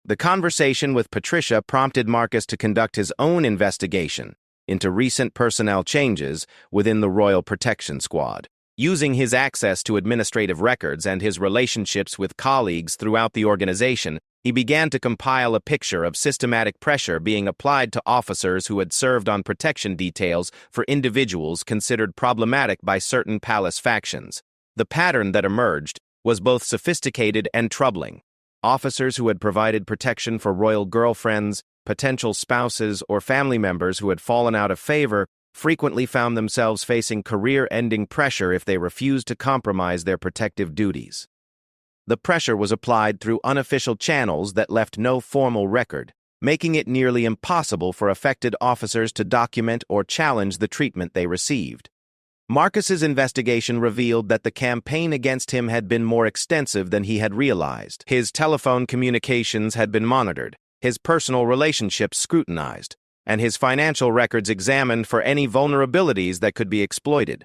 The conversation with Patricia prompted Marcus to conduct his own investigation into recent personnel changes within the Royal Protection Squad. Using his access to administrative records and his relationships with colleagues throughout the organization, he began to compile a picture of systematic pressure being applied to officers who had served on protection details for individuals considered problematic by certain palace factions. The pattern that emerged was both sophisticated and troubling. Officers who had provided protection for royal girlfriends, potential spouses, or family members who had fallen out of favor frequently found themselves facing career-ending pressure if they refused to compromise their protective duties. The pressure was applied through unofficial channels that left no formal record, making it nearly impossible for affected officers to document or challenge the treatment they received. Marcus's investigation revealed that the campaign against him had been more extensive than he had realized. His telephone communications had been monitored, his personal relationships scrutinized, and his financial records examined for any vulnerabilities that could be exploited.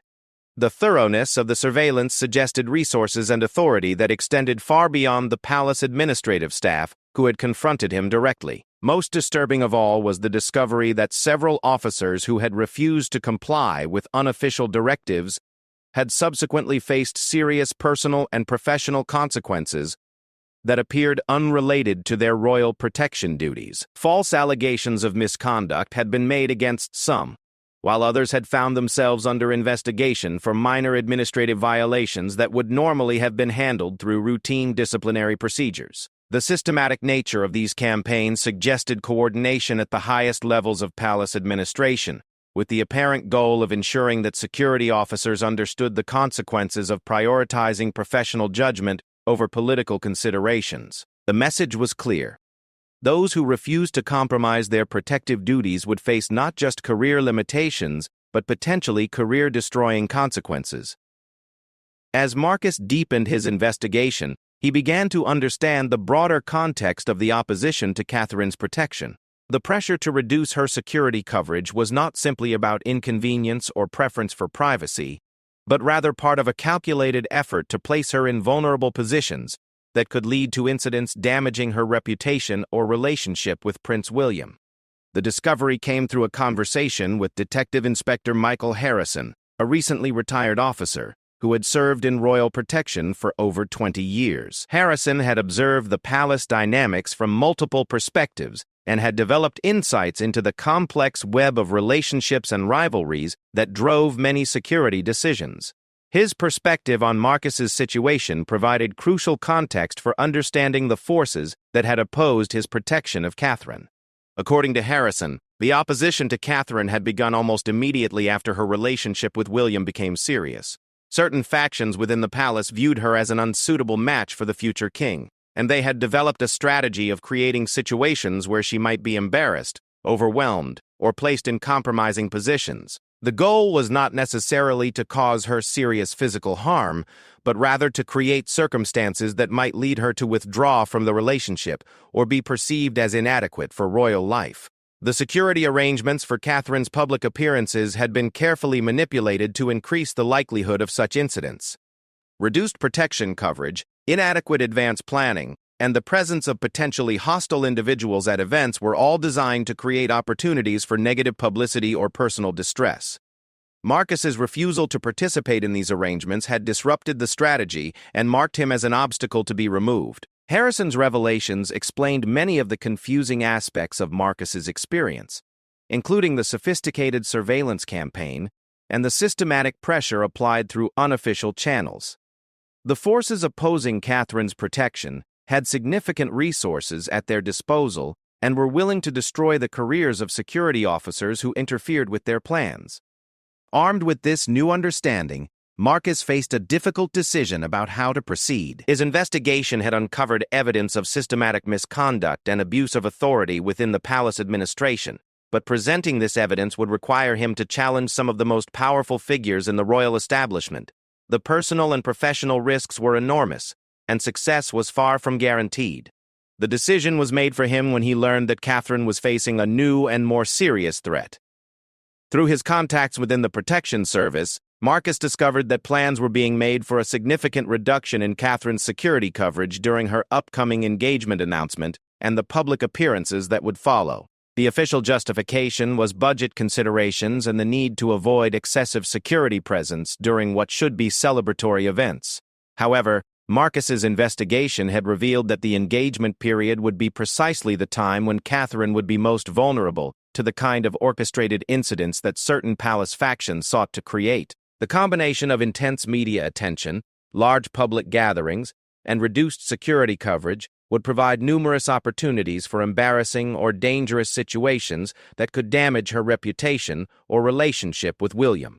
The thoroughness of the surveillance suggested resources and authority that extended far beyond the palace administrative staff who had confronted him directly. Most disturbing of all was the discovery that several officers who had refused to comply with unofficial directives had subsequently faced serious personal and professional consequences that appeared unrelated to their royal protection duties. False allegations of misconduct had been made against some, while others had found themselves under investigation for minor administrative violations that would normally have been handled through routine disciplinary procedures. The systematic nature of these campaigns suggested coordination at the highest levels of palace administration, with the apparent goal of ensuring that security officers understood the consequences of prioritizing professional judgment over political considerations. The message was clear. Those who refused to compromise their protective duties would face not just career limitations, but potentially career-destroying consequences. As Marcus deepened his investigation, he began to understand the broader context of the opposition to Catherine's protection. The pressure to reduce her security coverage was not simply about inconvenience or preference for privacy, but rather part of a calculated effort to place her in vulnerable positions that could lead to incidents damaging her reputation or relationship with Prince William. The discovery came through a conversation with Detective Inspector Michael Harrison, a recently retired officer who had served in royal protection for over 20 years. Harrison had observed the palace dynamics from multiple perspectives and had developed insights into the complex web of relationships and rivalries that drove many security decisions. His perspective on Marcus's situation provided crucial context for understanding the forces that had opposed his protection of Catherine. According to Harrison, the opposition to Catherine had begun almost immediately after her relationship with William became serious. Certain factions within the palace viewed her as an unsuitable match for the future king, and they had developed a strategy of creating situations where she might be embarrassed, overwhelmed, or placed in compromising positions. The goal was not necessarily to cause her serious physical harm, but rather to create circumstances that might lead her to withdraw from the relationship or be perceived as inadequate for royal life. The security arrangements for Catherine's public appearances had been carefully manipulated to increase the likelihood of such incidents. Reduced protection coverage, inadequate advance planning, and the presence of potentially hostile individuals at events were all designed to create opportunities for negative publicity or personal distress. Marcus's refusal to participate in these arrangements had disrupted the strategy and marked him as an obstacle to be removed. Harrison's revelations explained many of the confusing aspects of Marcus's experience, including the sophisticated surveillance campaign and the systematic pressure applied through unofficial channels. The forces opposing Catherine's protection had significant resources at their disposal and were willing to destroy the careers of security officers who interfered with their plans. Armed with this new understanding, Marcus faced a difficult decision about how to proceed. His investigation had uncovered evidence of systematic misconduct and abuse of authority within the palace administration, but presenting this evidence would require him to challenge some of the most powerful figures in the royal establishment. The personal and professional risks were enormous, and success was far from guaranteed. The decision was made for him when he learned that Catherine was facing a new and more serious threat. Through his contacts within the protection service, Marcus discovered that plans were being made for a significant reduction in Catherine's security coverage during her upcoming engagement announcement and the public appearances that would follow. The official justification was budget considerations and the need to avoid excessive security presence during what should be celebratory events. However, Marcus's investigation had revealed that the engagement period would be precisely the time when Catherine would be most vulnerable to the kind of orchestrated incidents that certain palace factions sought to create. The combination of intense media attention, large public gatherings, and reduced security coverage would provide numerous opportunities for embarrassing or dangerous situations that could damage her reputation or relationship with William.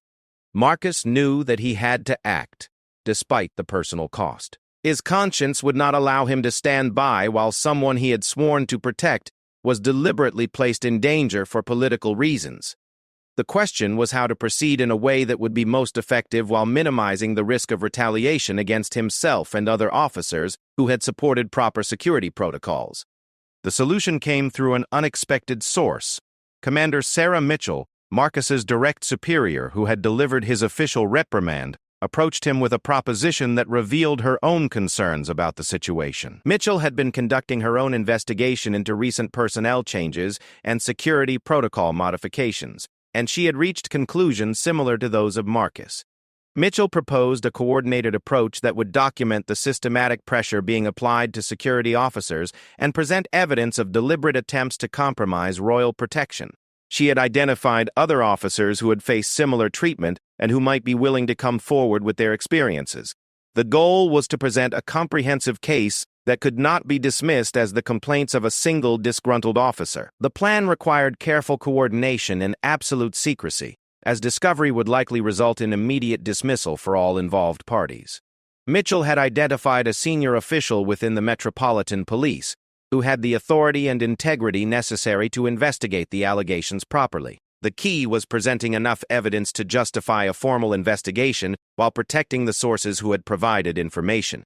Marcus knew that he had to act, despite the personal cost. His conscience would not allow him to stand by while someone he had sworn to protect was deliberately placed in danger for political reasons. The question was how to proceed in a way that would be most effective while minimizing the risk of retaliation against himself and other officers who had supported proper security protocols. The solution came through an unexpected source. Commander Sarah Mitchell, Marcus's direct superior who had delivered his official reprimand, approached him with a proposition that revealed her own concerns about the situation. Mitchell had been conducting her own investigation into recent personnel changes and security protocol modifications, and she had reached conclusions similar to those of Marcus. Mitchell proposed a coordinated approach that would document the systematic pressure being applied to security officers and present evidence of deliberate attempts to compromise royal protection. She had identified other officers who had faced similar treatment and who might be willing to come forward with their experiences. The goal was to present a comprehensive case that could not be dismissed as the complaints of a single disgruntled officer. The plan required careful coordination and absolute secrecy, as discovery would likely result in immediate dismissal for all involved parties. Mitchell had identified a senior official within the Metropolitan Police, who had the authority and integrity necessary to investigate the allegations properly. The key was presenting enough evidence to justify a formal investigation while protecting the sources who had provided information.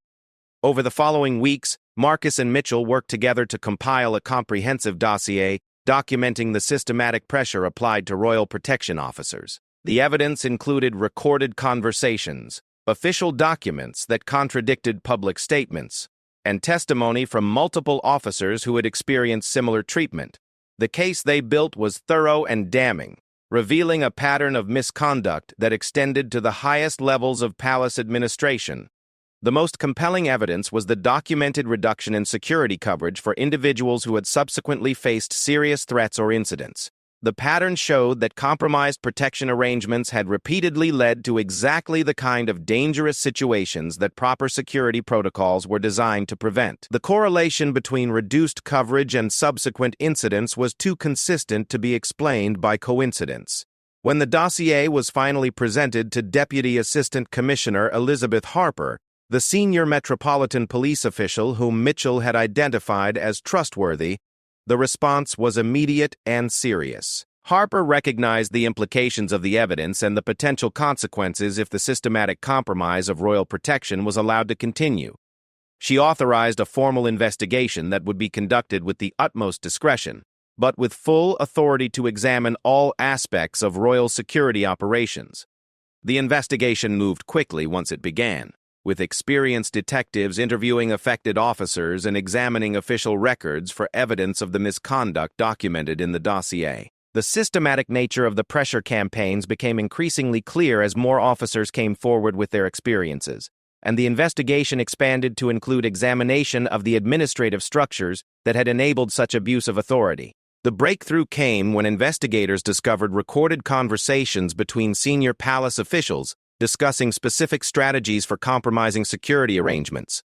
Over the following weeks, Marcus and Mitchell worked together to compile a comprehensive dossier documenting the systematic pressure applied to royal protection officers. The evidence included recorded conversations, official documents that contradicted public statements, and testimony from multiple officers who had experienced similar treatment. The case they built was thorough and damning, revealing a pattern of misconduct that extended to the highest levels of palace administration. The most compelling evidence was the documented reduction in security coverage for individuals who had subsequently faced serious threats or incidents. The pattern showed that compromised protection arrangements had repeatedly led to exactly the kind of dangerous situations that proper security protocols were designed to prevent. The correlation between reduced coverage and subsequent incidents was too consistent to be explained by coincidence. When the dossier was finally presented to Deputy Assistant Commissioner Elizabeth Harper, the senior Metropolitan Police official whom Mitchell had identified as trustworthy, the response was immediate and serious. Harper recognized the implications of the evidence and the potential consequences if the systematic compromise of royal protection was allowed to continue. She authorized a formal investigation that would be conducted with the utmost discretion, but with full authority to examine all aspects of royal security operations. The investigation moved quickly once it began, with experienced detectives interviewing affected officers and examining official records for evidence of the misconduct documented in the dossier. The systematic nature of the pressure campaigns became increasingly clear as more officers came forward with their experiences, and the investigation expanded to include examination of the administrative structures that had enabled such abuse of authority. The breakthrough came when investigators discovered recorded conversations between senior palace officials discussing specific strategies for compromising security arrangements.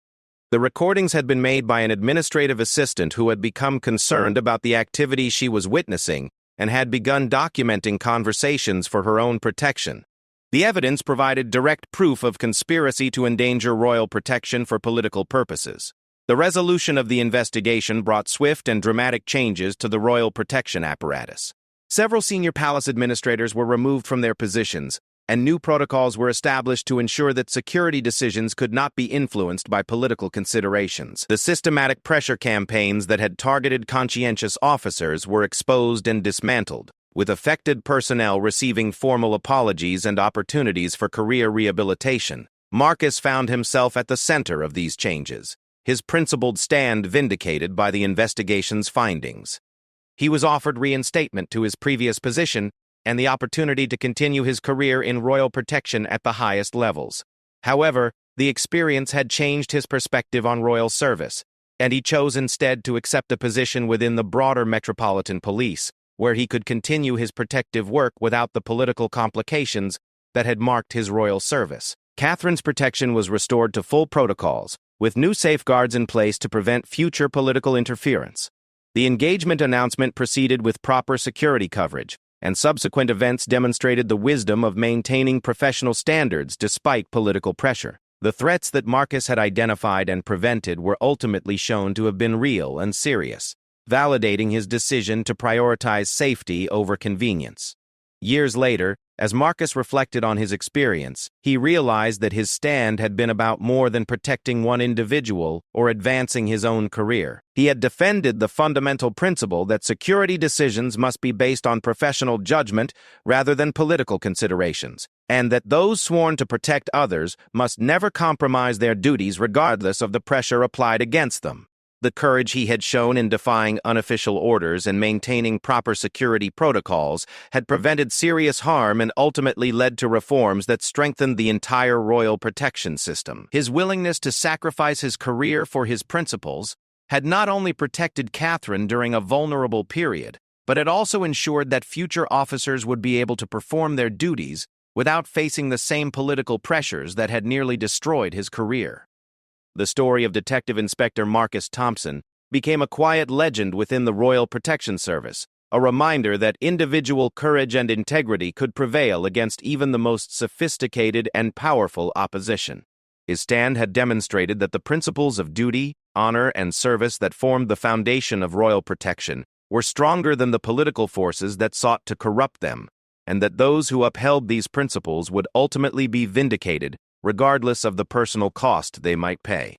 The recordings had been made by an administrative assistant who had become concerned about the activity she was witnessing and had begun documenting conversations for her own protection. The evidence provided direct proof of conspiracy to endanger royal protection for political purposes. The resolution of the investigation brought swift and dramatic changes to the royal protection apparatus. Several senior palace administrators were removed from their positions, and new protocols were established to ensure that security decisions could not be influenced by political considerations. The systematic pressure campaigns that had targeted conscientious officers were exposed and dismantled, with affected personnel receiving formal apologies and opportunities for career rehabilitation. Marcus found himself at the center of these changes, his principled stand vindicated by the investigation's findings. He was offered reinstatement to his previous position and the opportunity to continue his career in royal protection at the highest levels. However, the experience had changed his perspective on royal service, and he chose instead to accept a position within the broader Metropolitan Police, where he could continue his protective work without the political complications that had marked his royal service. Catherine's protection was restored to full protocols, with new safeguards in place to prevent future political interference. The engagement announcement proceeded with proper security coverage, and subsequent events demonstrated the wisdom of maintaining professional standards despite political pressure. The threats that Marcus had identified and prevented were ultimately shown to have been real and serious, validating his decision to prioritize safety over convenience. Years later, as Marcus reflected on his experience, he realized that his stand had been about more than protecting one individual or advancing his own career. He had defended the fundamental principle that security decisions must be based on professional judgment rather than political considerations, and that those sworn to protect others must never compromise their duties regardless of the pressure applied against them. The courage he had shown in defying unofficial orders and maintaining proper security protocols had prevented serious harm and ultimately led to reforms that strengthened the entire royal protection system. His willingness to sacrifice his career for his principles had not only protected Catherine during a vulnerable period, but it also ensured that future officers would be able to perform their duties without facing the same political pressures that had nearly destroyed his career. The story of Detective Inspector Marcus Thompson became a quiet legend within the Royal Protection Service, a reminder that individual courage and integrity could prevail against even the most sophisticated and powerful opposition. His stand had demonstrated that the principles of duty, honor, and service that formed the foundation of royal protection were stronger than the political forces that sought to corrupt them, and that those who upheld these principles would ultimately be vindicated regardless of the personal cost they might pay.